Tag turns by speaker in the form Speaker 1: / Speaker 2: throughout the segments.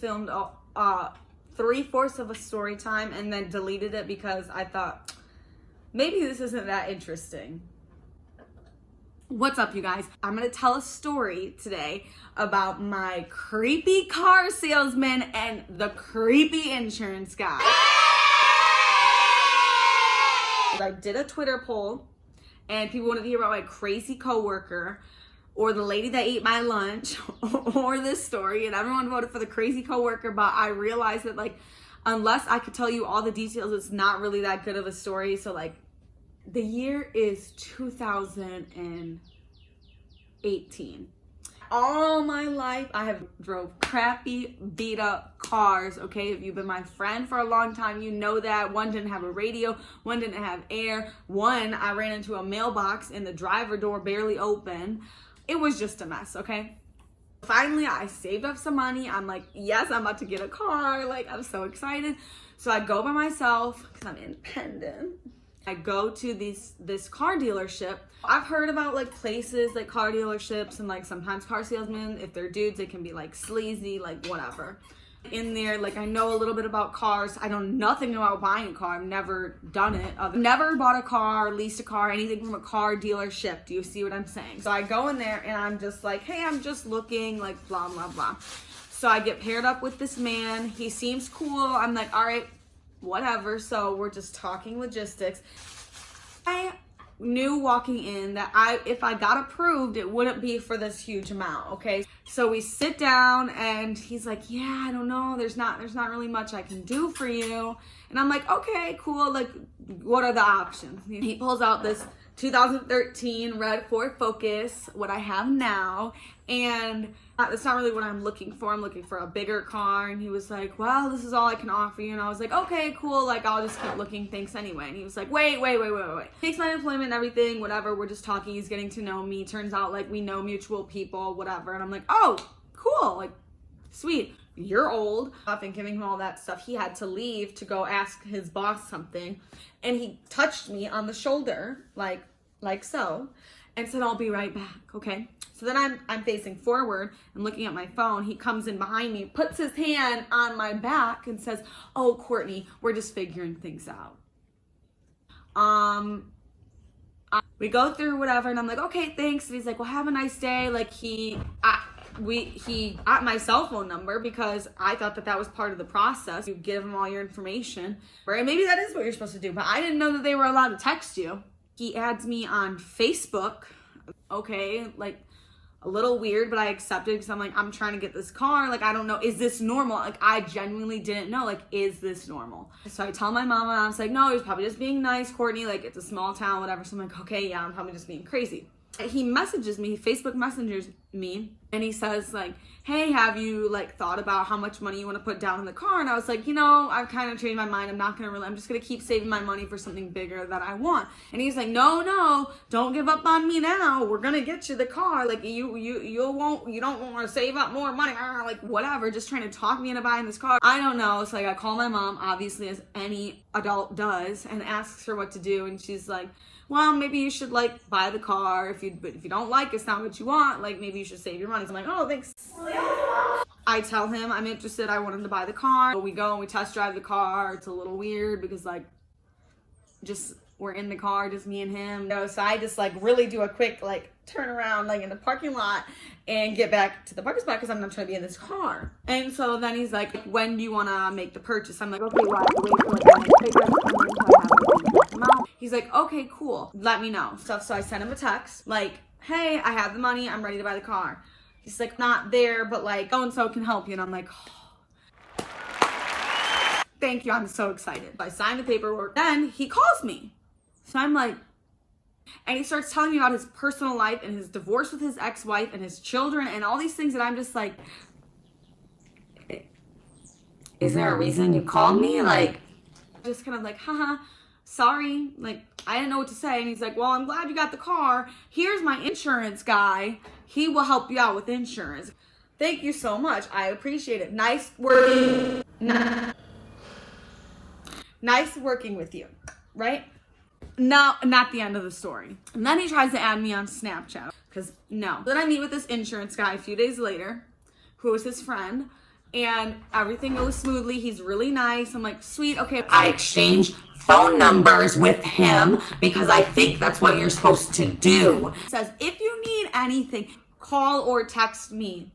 Speaker 1: filmed 3/4 of a story time and then deleted it because I thought maybe this isn't that interesting. What's up, you guys? I'm gonna tell a story today about my creepy car salesman and the creepy insurance guy. I did a Twitter poll and people wanted to hear about my crazy coworker or the lady that ate my lunch or this story, and everyone voted for the crazy coworker, but I realized that, like, unless I could tell you all the details, it's not really that good of a story. So, like, the year is 2018. All my life, I have drove crappy, beat up cars, okay? If you've been my friend for a long time, you know that. One didn't have a radio, one didn't have air. One, I ran into a mailbox and the driver door barely opened. It was just a mess, okay? Finally, I saved up some money. I'm like, yes, I'm about to get a car. Like, I'm so excited. So I go by myself because I'm independent. I go to this car dealership. I've heard about, like, places like car dealerships and, like, sometimes car salesmen, if they're dudes, they can be, like, sleazy, like, whatever. In there, like, I know a little bit about cars. I know nothing about buying a car. I've never done it. I've never bought a car, leased a car, anything from a car dealership. Do you see what I'm saying? So I go in there and I'm just like, hey, I'm just looking, like, blah, blah, blah. So I get paired up with this man. He seems cool. I'm like, all right, whatever. So we're just talking logistics. I knew walking in that if I got approved, it wouldn't be for this huge amount, okay? So we sit down and he's like, yeah, I don't know, there's not really much I can do for you. And I'm like, okay, cool, like, what are the options? He pulls out this 2013 red Ford Focus, what I have now, and it's not really what I'm looking for. I'm looking for a bigger car. And he was like, well, this is all I can offer you. And I was like, okay, cool, like, I'll just keep looking, thanks anyway. And he was like, wait. Takes my employment and everything, whatever, we're just talking, he's getting to know me. Turns out, like, we know mutual people, whatever. And I'm like, oh, cool, like, sweet. You're old. I've been giving him all that stuff. He had to leave to go ask his boss something. And he touched me on the shoulder, like so, and said, I'll be right back, okay? So then I'm facing forward and looking at my phone. He comes in behind me, puts his hand on my back and says, oh, Courtney, we're just figuring things out. We go through whatever, and I'm like, okay, thanks. And he's like, well, have a nice day. Like, he got my cell phone number because I thought that was part of the process. You give him all your information, right? Maybe that is what you're supposed to do, but I didn't know that they were allowed to text you. He adds me on Facebook. Okay, like, a little weird, but I accepted because I'm like, I'm trying to get this car. Like, I don't know, is this normal? Like, I genuinely didn't know, like, is this normal? So I tell my mama, and I was like, no, he's probably just being nice, Courtney. Like, it's a small town, whatever. So I'm like, okay, yeah, I'm probably just being crazy. He messages me, Facebook messengers me, and he says, like, hey, have you, like, thought about how much money you want to put down in the car? And I was like, you know, I've kind of changed my mind. I'm just going to keep saving my money for something bigger that I want. And he's like, no, don't give up on me now. We're going to get you the car. Like, you don't want to save up more money. Like, whatever, just trying to talk me into buying this car. I don't know. So, like, I call my mom, obviously, as any adult does, and asks her what to do. And she's like, well, maybe you should, like, buy the car. But if you don't like it's not what you want, like, maybe you should save your money. So I'm like, oh, thanks. I tell him I'm interested. I want him to buy the car. So we go and we test drive the car. It's a little weird because, like, just we're in the car, just me and him. You know, so I just, like, really do a quick, like, turn around, like, in the parking lot and get back to the parking spot because I'm not trying to be in this car. And so then he's like, when do you want to make the purchase? I'm like, okay, well, I have to wait for, like, the next paycheck to come in until I have the amount. He's like, okay, cool, let me know. So I sent him a text, like, hey, I have the money, I'm ready to buy the car. He's like, not there, but, like, so-and-so can help you. And I'm like, oh, thank you, I'm so excited. I signed the paperwork. Then he calls me. So I'm like, and he starts telling me about his personal life and his divorce with his ex-wife and his children and all these things that I'm just like, is there a reason you called me? Like, just kind of like, haha, sorry, like, I didn't know what to say. And he's like, well, I'm glad you got the car. Here's my insurance guy. He will help you out with insurance. Thank you so much. I appreciate it. Nice working. Nice working with you, right? No, not the end of the story. And then he tries to add me on Snapchat, because no. Then I meet with this insurance guy a few days later, who was his friend, and everything goes smoothly. He's really nice. I'm like, sweet, okay. I exchange phone numbers with him because I think that's what you're supposed to do. He says, if you need anything, call or text me.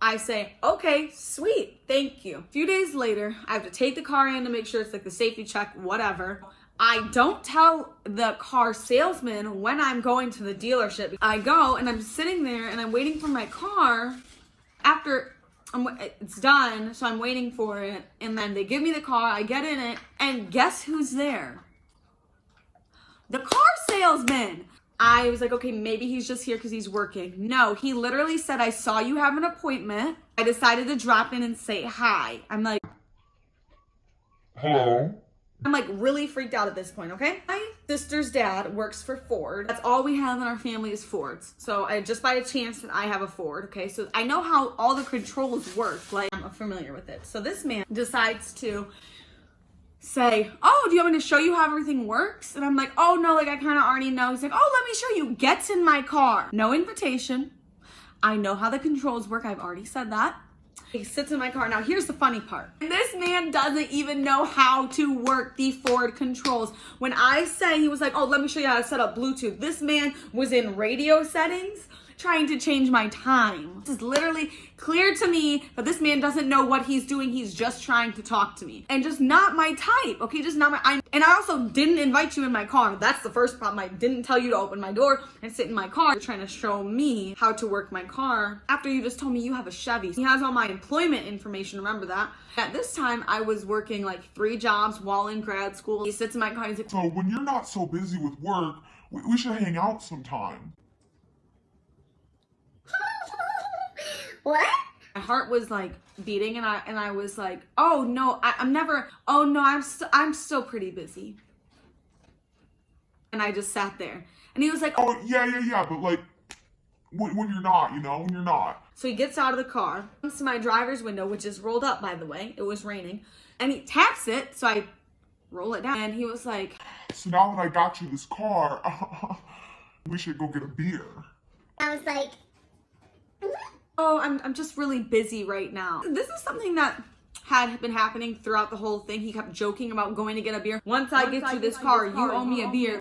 Speaker 1: I say, okay, sweet, thank you. A few days later, I have to take the car in to make sure it's like the safety check, whatever. I don't tell the car salesman when I'm going to the dealership. I go and I'm sitting there and I'm waiting for my car. After it's done, so I'm waiting for it. And then they give me the car, I get in it, and guess who's there? The car salesman. I was like, okay, maybe he's just here because he's working. No, he literally said, I saw you have an appointment. I decided to drop in and say hi. I'm like,
Speaker 2: hello?
Speaker 1: I'm like really freaked out at this point, okay? My sister's dad works for Ford. That's all we have in our family is Fords. So I just by a chance that I have a Ford, okay? So I know how all the controls work, like I'm familiar with it. So this man decides to say, oh, do you want me to show you how everything works? And I'm like, oh no, like I kind of already know. He's like, oh, let me show you. Gets in my car. No invitation. I know how the controls work. I've already said that. He sits in my car. Now, here's the funny part. This man doesn't even know how to work the Ford controls. When I say, he was like, oh, let me show you how to set up Bluetooth. This man was in radio settings trying to change my time. This is literally clear to me that this man doesn't know what he's doing. He's just trying to talk to me. And just not my type, okay? Just not my... And I also didn't invite you in my car. That's the first problem. I didn't tell you to open my door and sit in my car. You're trying to show me how to work my car after you just told me you have a Chevy. He has all my employment information, remember that? At this time, I was working like 3 jobs while in grad school. He sits in my car and he's like,
Speaker 2: so when you're not so busy with work, we should hang out sometime.
Speaker 3: What?
Speaker 1: my heart was like beating, and I was like, oh no, I'm still pretty busy. And I just sat there, and he was like,
Speaker 2: oh yeah, but like when you're not, when you're not.
Speaker 1: So he gets out of the car, comes to my driver's window, which is rolled up, by the way. It was raining, and he taps it, so I roll it down, and he was like,
Speaker 2: so now that I got you this car, we should go get a beer.
Speaker 3: I was like,
Speaker 1: oh, I'm just really busy right now. This is something that had been happening throughout the whole thing. He kept joking about going to get a beer. Once I get you this car, you owe me a beer.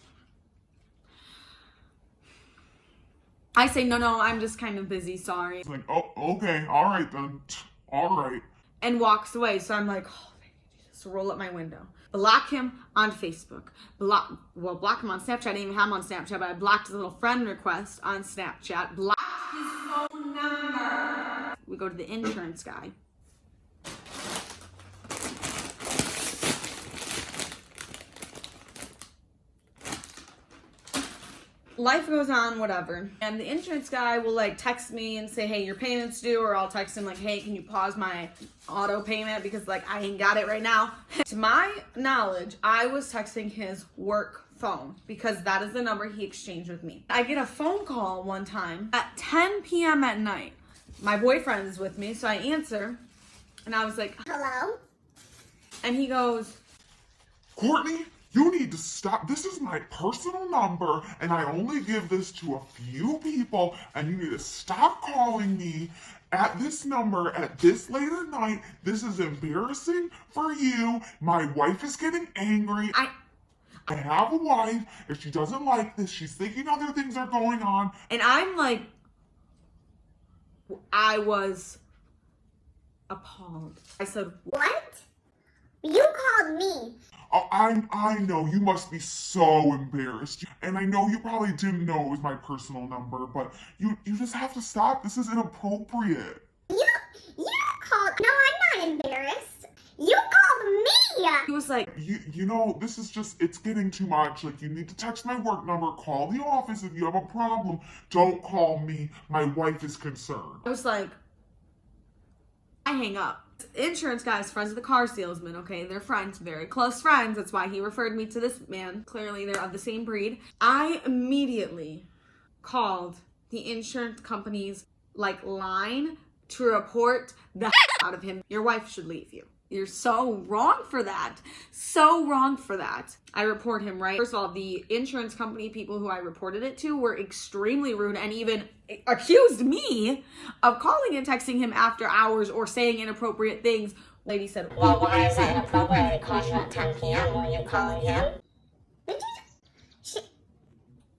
Speaker 1: I say, no, I'm just kind of busy, sorry.
Speaker 2: It's like, oh, okay, all right then, all right.
Speaker 1: And walks away, so I'm like, oh, thank you, Jesus. So roll up my window. Block him on Facebook. Block him on Snapchat. I didn't even have him on Snapchat, but I blocked his little friend request on Snapchat. Blocked his phone number. We go to the insurance guy. Life goes on, whatever. And the insurance guy will like text me and say, hey, your payment's due, or I'll text him like, hey, can you pause my auto payment because like I ain't got it right now. To my knowledge, I was texting his work phone because that is the number he exchanged with me. I get a phone call one time at 10 p.m. at night. My boyfriend is with me, so I answer, and I was like,
Speaker 3: hello?
Speaker 1: And he goes,
Speaker 2: Courtney, you need to stop. This is my personal number, and I only give this to a few people, and you need to stop calling me at this number at this late at night. This is embarrassing for you. My wife is getting angry. I have a wife. If she doesn't like this, she's thinking other things are going on.
Speaker 1: And I'm like, I was appalled. I said,
Speaker 3: what? You called me.
Speaker 2: Oh, I know, you must be so embarrassed. And I know you probably didn't know it was my personal number, but you just have to stop. This is inappropriate.
Speaker 3: You called. No, I'm not embarrassed. You called me.
Speaker 1: He was like,
Speaker 2: you know, this is just, it's getting too much. Like, you need to text my work number, call the office if you have a problem. Don't call me. My wife is concerned.
Speaker 1: I was like, I hang up. Insurance guy's friends with the car salesman, okay? They're friends, very close friends. That's why he referred me to this man. Clearly, they're of the same breed. I immediately called the insurance company's, line to report the out of him. Your wife should leave you. You're so wrong for that. So wrong for that. I report him, right? First of all, the insurance company people who I reported it to were extremely rude and even accused me of calling and texting him after hours or saying inappropriate things. Lady said,
Speaker 4: Well, why is that inappropriate? He calls you at 10 p.m. Were you calling him?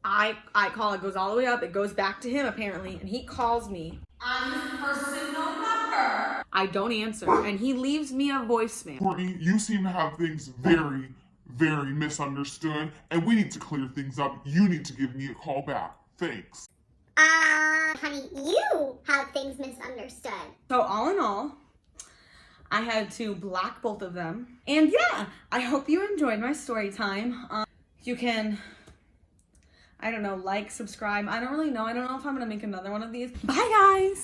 Speaker 1: I call, it goes all the way up, it goes back to him apparently, and he calls me on his personal number. I don't answer, and he leaves me a voicemail.
Speaker 2: Courtney, you seem to have things very, very misunderstood, and we need to clear things up. You need to give me a call back. Thanks.
Speaker 3: Honey, you have things misunderstood.
Speaker 1: So all in all, I had to block both of them. And yeah, I hope you enjoyed my story time. You can, I don't know, like, subscribe. I don't really know. I don't know if I'm going to make another one of these. Bye, guys.